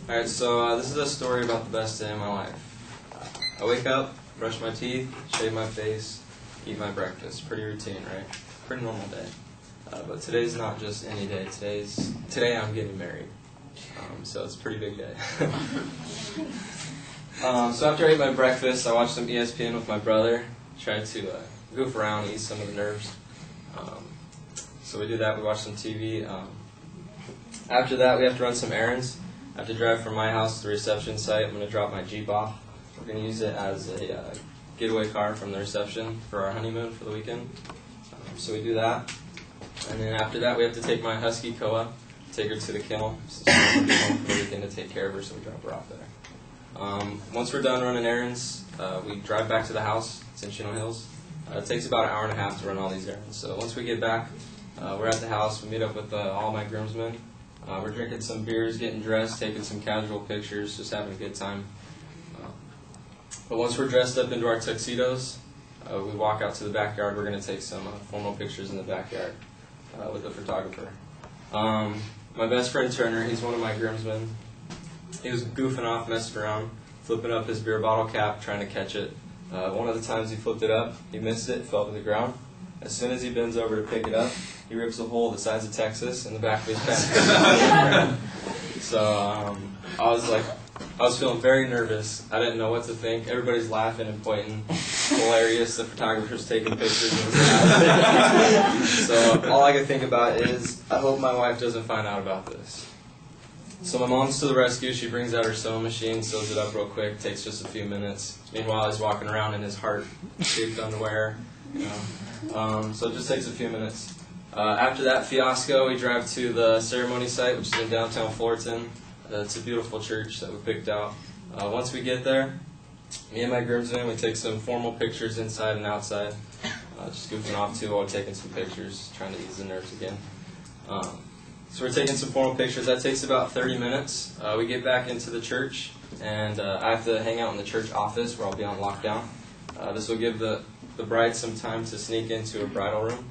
Alright, so this is a story about the best day of my life. I wake up, brush my teeth, shave my face, eat my breakfast. Pretty routine, right? Pretty normal day. But today's not just any day. Today I'm getting married. So it's a pretty big day. So after I ate my breakfast, I watched some ESPN with my brother. Tried to goof around, ease some of the nerves. So we do that. We watch some TV. After that, we have to run some errands. I have to drive from my house to the reception site. I'm going to drop my Jeep off. We're going to use it as a getaway car from the reception for our honeymoon for the weekend. So we do that. And then after that, we have to take my husky Koa, take her to the kennel. She's going to be home for the weekend to take care of her, so we drop her off there. Once we're done running errands, we drive back to the house. It's in Chino Hills. It takes about an hour and a half to run all these errands. So once we get back, we're at the house. We meet up with all my groomsmen. We're drinking some beers, getting dressed, taking some casual pictures, just having a good time. But once we're dressed up into our tuxedos, we walk out to the backyard. We're going to take some formal pictures in the backyard with the photographer. My best friend Turner, he's one of my groomsmen. He was goofing off, messing around, flipping up his beer bottle cap, trying to catch it. One of the times he flipped it up, he missed it, fell to the ground. As soon as he bends over to pick it up, he rips a hole the size of Texas in the back of his pants. So I was feeling very nervous. I didn't know what to think. Everybody's laughing and pointing. Hilarious. The photographer's taking pictures. So all I could think about is, I hope my wife doesn't find out about this. So my mom's to the rescue. She brings out her sewing machine, sews it up real quick. Takes just a few minutes. Meanwhile, he's walking around in his heart-shaped underwear. So it just takes a few minutes. After that fiasco, we drive to the ceremony site, which is in downtown Fullerton. It's a beautiful church that we picked out. Once we get there, me and my groomsmen, we take some formal pictures inside and outside. Just goofing off too while we're taking some pictures, trying to ease the nerves again. So we're taking some formal pictures. That takes about 30 minutes. We get back into the church, and I have to hang out in the church office where I'll be on lockdown. This will give the bride some time to sneak into her bridal room.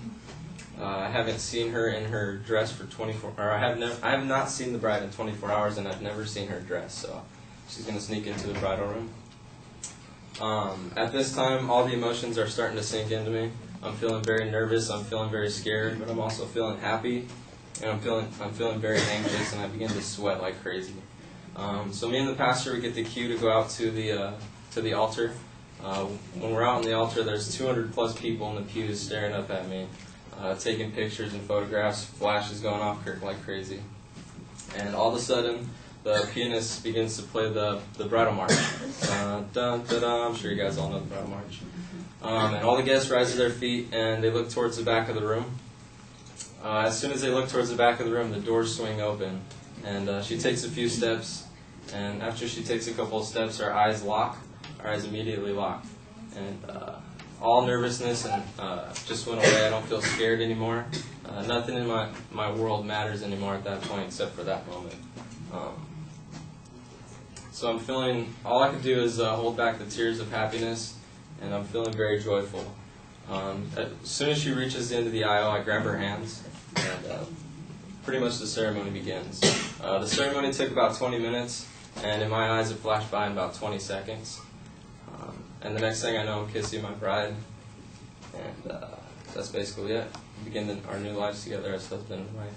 I haven't seen her in her dress for 24. Or I have not seen the bride in 24 hours, and I've never seen her dress. So she's going to sneak into the bridal room. At this time, all the emotions are starting to sink into me. I'm feeling very nervous. I'm feeling very scared, but I'm also feeling happy, and I'm feeling very anxious, and I begin to sweat like crazy. So me and the pastor, we get the cue to go out to the altar. When we're out on the altar, there's 200 plus people in the pews staring up at me, taking pictures and photographs, flashes going off like crazy. And all of a sudden, the pianist begins to play the bridal march. Dun, dun, dun, I'm sure you guys all know the bridal march. And all the guests rise to their feet, and they look towards the back of the room. As soon as they look towards the back of the room, the doors swing open, and she takes a few steps, and after she takes a couple of steps, our eyes lock. Our eyes immediately lock, and all nervousness and just went away. I don't feel scared anymore. Nothing in my world matters anymore at that point except for that moment. So I'm feeling, all I could do is hold back the tears of happiness, and I'm feeling very joyful. As soon as she reaches the end of the aisle, I grab her hands, and pretty much the ceremony begins. The ceremony took about 20 minutes, and in my eyes it flashed by in about 20 seconds. And the next thing I know, I'm kissing my bride, and that's basically it. We begin our new lives together as husband and wife.